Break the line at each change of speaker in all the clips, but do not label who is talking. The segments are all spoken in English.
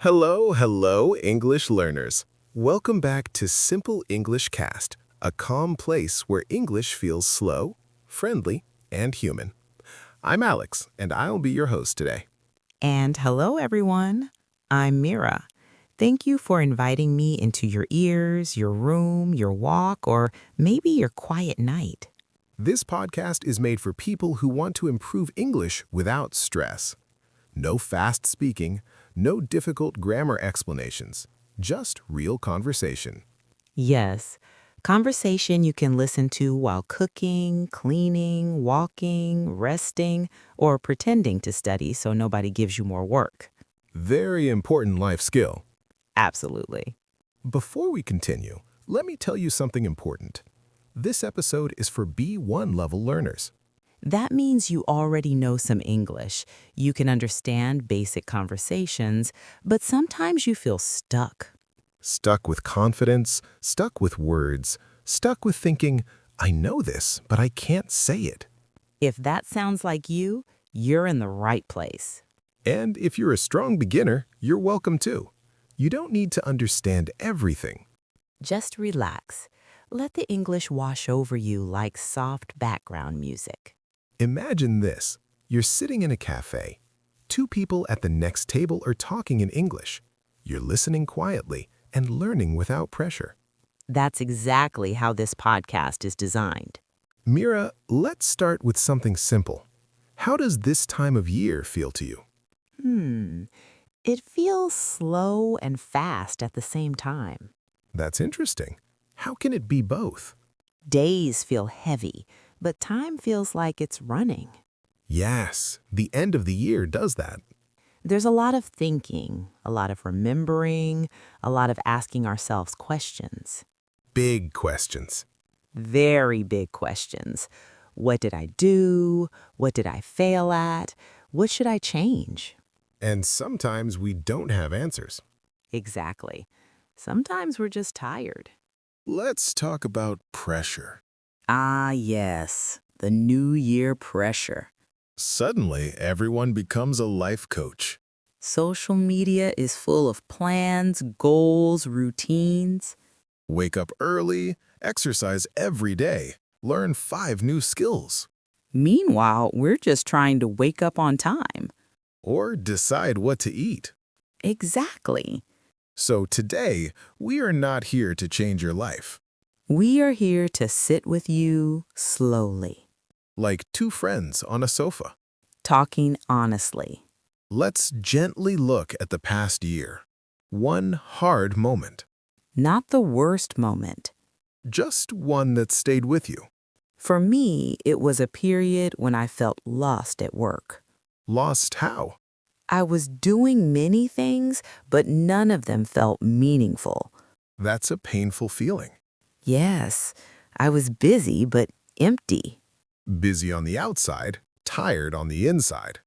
Hello, English learners. Welcome back to Simple English Cast, a calm place where English feels slow, friendly, and human. I'm Alex, and I'll be your host today.
And hello, everyone. I'm Meera. Thank you for inviting me into your ears, your room, your walk, or maybe your quiet night.
This podcast is made for people who want to improve English without stress. No fast speaking, no difficult grammar explanations, just real conversation.
Yes, conversation you can listen to while cooking, cleaning, walking, resting, or pretending to study so nobody gives you more work.
Very important life skill.
Absolutely.
Before we continue, let me tell you something important. This episode is for B1 level learners.
That means you already know some English. You can understand basic conversations, but sometimes you feel stuck.
Stuck with confidence, stuck with words, stuck with thinking, I know this, but I can't say it.
If that sounds like you, you're in the right place.
And if you're a strong beginner, you're welcome too. You don't need to understand everything.
Just relax. Let the English wash over you like soft background music.
Imagine this. You're sitting in a cafe. Two people at the next table are talking in English. You're listening quietly and learning without pressure.
That's exactly how this podcast is designed.
Meera, let's start with something simple. How does this time of year feel to you?
It feels slow and fast at the same time.
That's interesting. How can it be both?
Days feel heavy, but time feels like it's running.
Yes, the end of the year does that.
There's a lot of thinking, a lot of remembering, a lot of asking ourselves questions.
Big questions.
Very big questions. What did I do? What did I fail at? What should I change?
And sometimes we don't have answers.
Exactly. Sometimes we're just tired.
Let's talk about pressure.
Ah, yes. The New Year pressure.
Suddenly, everyone becomes a life coach.
Social media is full of plans, goals, routines.
Wake up early, exercise every day, learn 5 new skills,
Meanwhile, we're just trying to wake up on time.
or decide what to eat.
Exactly.
So today, we are not here to change your life.
We are here to sit with you slowly,
Like two friends on a sofa.
talking honestly.
Let's gently look at the past year. One hard moment.
Not the worst moment.
Just one that stayed with you.
For me, it was a period when I felt lost at work.
Lost how?
I was doing many things, but none of them felt meaningful.
That's a painful feeling.
Yes, I was busy, but empty.
Busy on the outside, tired on the inside.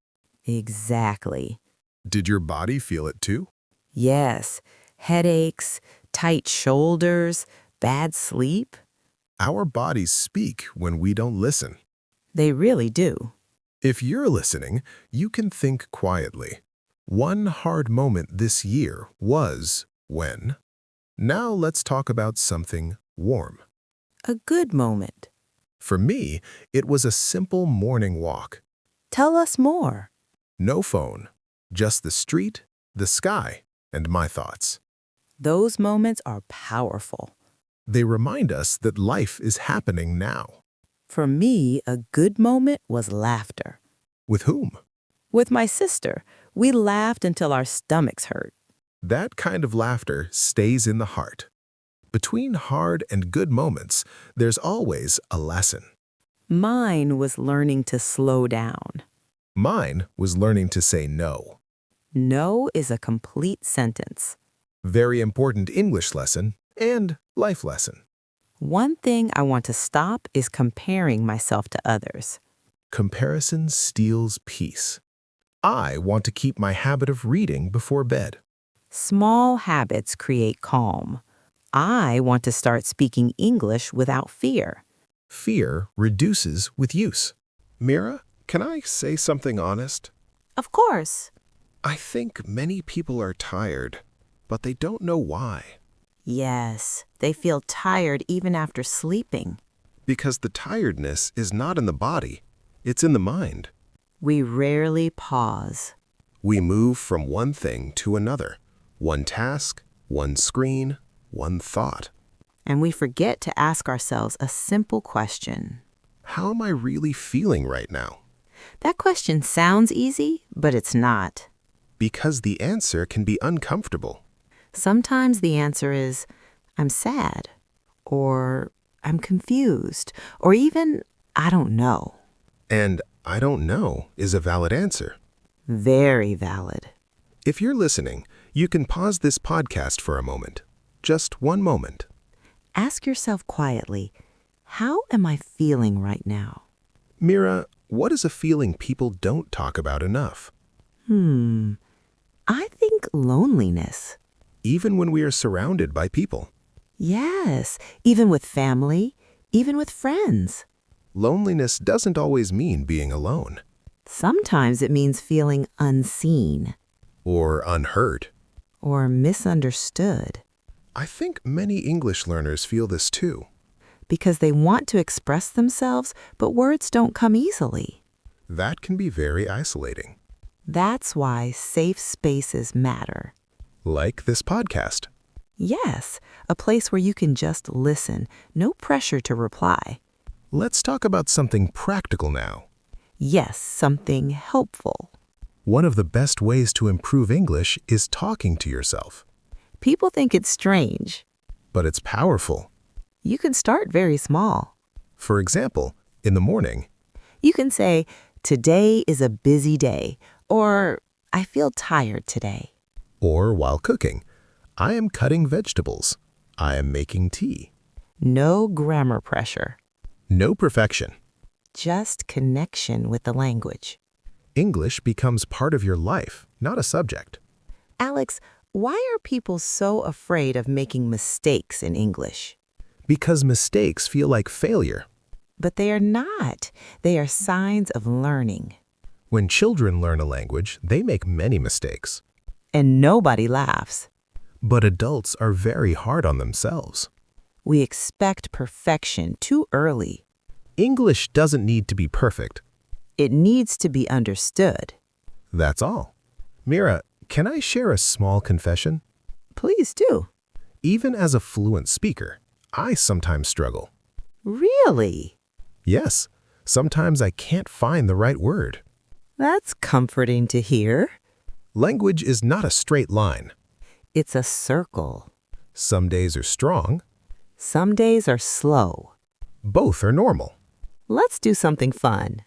Exactly.
Did your body feel it too?
Yes, headaches, tight shoulders, bad sleep.
Our bodies speak when we don't listen.
They really do.
If you're listening, you can think quietly. One hard moment this year was when? Now let's talk about something warm.
A good moment.
For me, it was a simple morning walk.
Tell us more.
No phone, just the street, the sky, and my thoughts.
Those moments are powerful.
They remind us that life is happening now.
For me, a good moment was laughter.
With whom?
With my sister, we laughed until our stomachs hurt.
That kind of laughter stays in the heart. Between hard and good moments, there's always a lesson.
Mine was learning to slow down.
Mine was learning to say no.
No is a complete sentence.
Very important English lesson and life lesson.
One thing I want to stop is comparing myself to others.
Comparison steals peace. I want to keep my habit of reading before bed.
Small habits create calm. I want to start speaking English without fear.
Fear reduces with use. Meera, can I say something honest?
Of course.
I think many people are tired, but they don't know why.
Yes, they feel tired even after sleeping.
Because the tiredness is not in the body, it's in the mind.
We rarely pause.
We move from one thing to another, one task, one screen, one thought.
And we forget to ask ourselves a simple question.
How am I really feeling right now?
That question sounds easy, but it's not.
Because the answer can be uncomfortable.
Sometimes the answer is, I'm sad, or I'm confused, or even, I don't know.
And I don't know is a valid answer.
Very valid.
If you're listening, you can pause this podcast for a moment. Just one moment.
Ask yourself quietly, how am I feeling right now?
Meera, what is a feeling people don't talk about enough?
I think loneliness.
Even when we are surrounded by people.
Yes, even with family, even with friends.
Loneliness doesn't always mean being alone.
Sometimes it means feeling unseen
Or unheard.
or misunderstood
I think many English learners feel this too.
because they want to express themselves, but words don't come easily.
That can be very isolating.
That's why safe spaces matter.
Like this podcast.
Yes, a place where you can just listen, no pressure to reply.
Let's talk about something practical now.
Yes, something helpful.
One of the best ways to improve English is talking to yourself.
People think it's strange.
But it's powerful.
You can start very small.
For example, in the morning,
You can say, today is a busy day, or I feel tired today.
or while cooking, I am cutting vegetables. I am making tea.
No grammar pressure,
No perfection.
just connection with the language.
English becomes part of your life, not a subject.
Alex, why are people so afraid of making mistakes in English?
Because mistakes feel like failure.
But they are not. They are signs of learning.
When children learn a language, they make many mistakes.
And nobody laughs.
But adults are very hard on themselves.
We expect perfection too early.
English doesn't need to be perfect.
It needs to be understood.
That's all. Meera, can I share a small confession?
Please do.
Even as a fluent speaker, I sometimes struggle.
Really?
Yes, sometimes I can't find the right word.
That's comforting to hear.
Language is not a straight line.
It's a circle.
Some days are strong.
Some days are slow.
Both are normal.
Let's do something fun.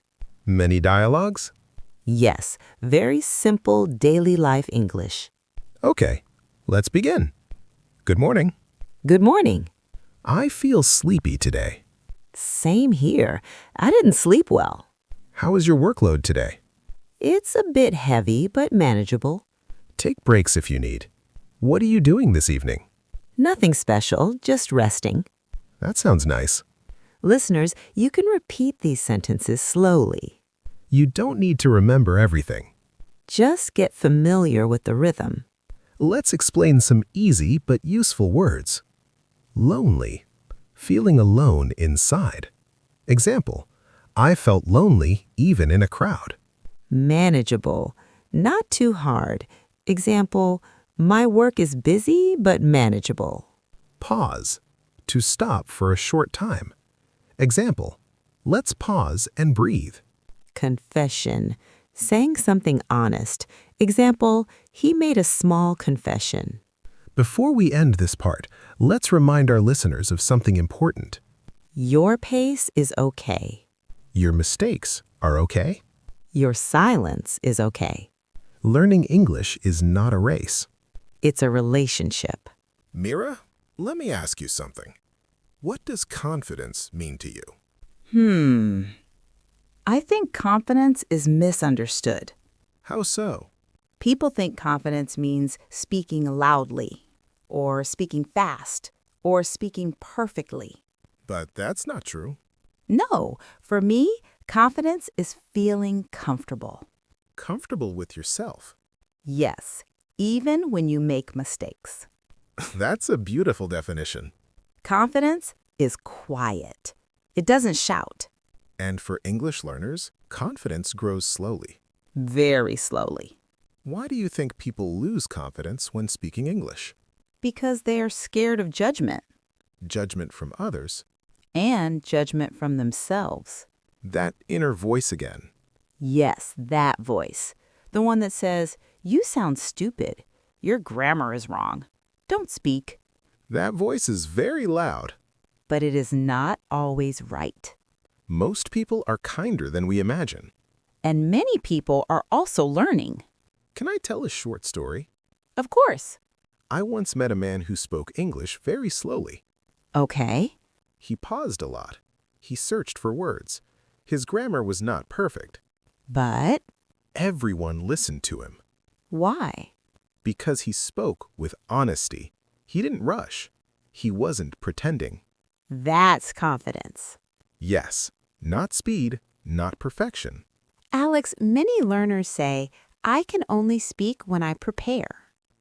Many dialogues?
Yes, very simple daily life English.
Okay, let's begin. Good morning.
Good morning.
I feel sleepy today.
Same here. I didn't sleep well.
How is your workload today?
It's a bit heavy, but manageable.
Take breaks if you need. What are you doing this evening?
Nothing special, just resting.
That sounds nice.
Listeners, you can repeat these sentences slowly.
You don't need to remember everything.
Just get familiar with the rhythm.
Let's explain some easy but useful words. Lonely. Feeling alone inside. Example, I felt lonely even in a crowd.
Manageable, not too hard. Example, my work is busy but manageable.
Pause. To stop for a short time. Example, let's pause and breathe.
Confession, saying something honest. Example, he made a small confession.
Before we end this part, let's remind our listeners of something important.
Your pace is okay.
Your mistakes are okay.
Your silence is okay.
Learning English is not a race.
It's a relationship.
Meera, let me ask you something. What does confidence mean to you?
I think confidence is misunderstood.
How so?
People think confidence means speaking loudly, or speaking fast, or speaking perfectly.
But that's not true.
No, for me, confidence is feeling comfortable.
Comfortable with yourself.
Yes, even when you make mistakes.
That's a beautiful definition.
Confidence is quiet. It doesn't shout.
And for English learners, confidence grows slowly.
Very slowly.
Why do you think people lose confidence when speaking English?
Because they are scared of judgment
Judgment from others?
and judgment from themselves.
That inner voice again.
Yes, that voice. The one that says, "You sound stupid. Your grammar is wrong. Don't speak."
That voice is very loud.
But it is not always right.
Most people are kinder than we imagine.
And many people are also learning.
Can I tell a short story?
Of course.
I once met a man who spoke English very slowly.
Okay.
He paused a lot. He searched for words. His grammar was not perfect.
But
Everyone listened to him
why?
because he spoke with honesty. He didn't rush. He wasn't pretending.
That's confidence.
Yes, not speed, not perfection.
Alex, many learners say, "I can only speak when I prepare."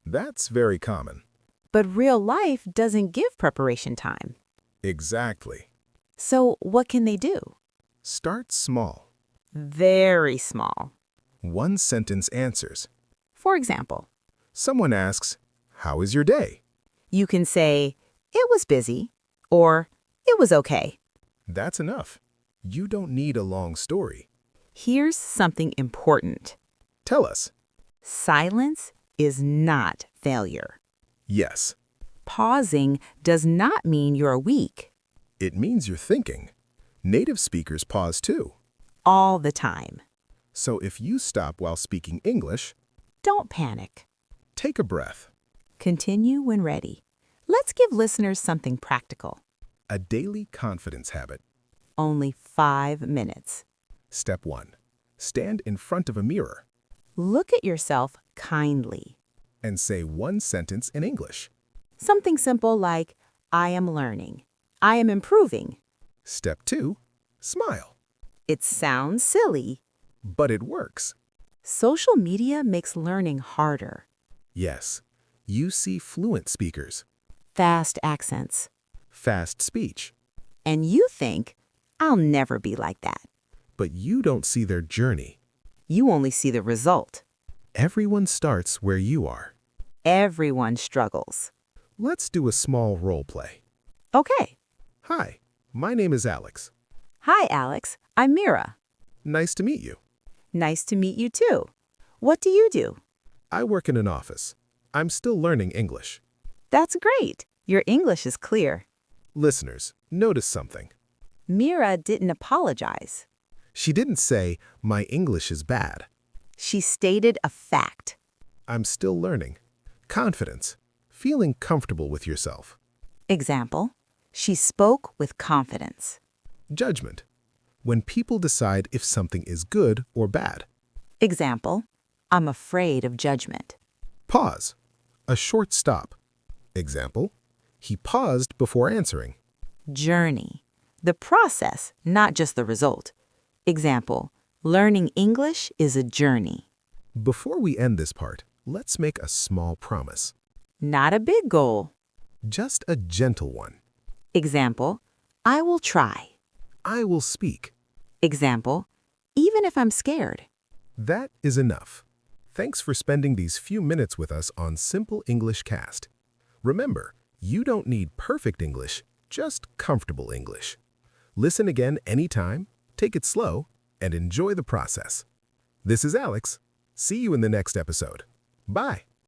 That's very common.
But real life doesn't give preparation time.
Exactly.
So what can they do?
Start small.
Very small.
One sentence answers.
For example,
Someone asks, "How is your day?"
you can say, "It was busy," or "It was okay."
That's enough. You don't need a long story.
Here's something important.
Tell us.
Silence is not failure.
Yes,
Pausing does not mean you're weak.
it means you're thinking. Native speakers pause too.
All the time.
So if you stop while speaking English,
Don't panic.
take a breath.
Continue when ready. Let's give listeners something practical.
A daily confidence habit.
Only 5 minutes.
Step 1. Stand in front of a mirror
Look at yourself kindly.
and say one sentence in English.
Something simple like, "I am learning. I am improving."
Step 2. Smile.
It sounds silly.
But it works.
Social media makes learning harder.
Yes, you see fluent speakers,
Fast accents.
fast speech,
And you think, "I'll never be like that."
but you don't see their journey.
You only see the result.
Everyone starts where you are.
Everyone struggles.
Let's do a small role play.
Okay.
Hi, my name is Alex.
Hi, Alex. I'm Meera.
Nice to meet you.
Nice to meet you too. What do you do?
I work in an office. I'm still learning English.
That's great. Your English is clear.
Listeners, notice something.
Meera didn't apologize.
She didn't say, "My English is bad."
She stated a fact.
I'm still learning. Confidence. Feeling comfortable with yourself.
Example, she spoke with confidence.
Judgment. When people decide if something is good or bad.
Example, I'm afraid of judgment.
Pause. A short stop. Example, he paused before answering.
Journey, the process, not just the result. Example, learning English is a journey.
Before we end this part, let's make a small promise.
Not a big goal.
Just a gentle one.
Example, I will try.
I will speak.
Example, even if I'm scared.
That is enough. Thanks for spending these few minutes with us on Simple English Cast. Remember, you don't need perfect English, just comfortable English. Listen again anytime, take it slow, and enjoy the process. This is Alex. See you in the next episode. Bye.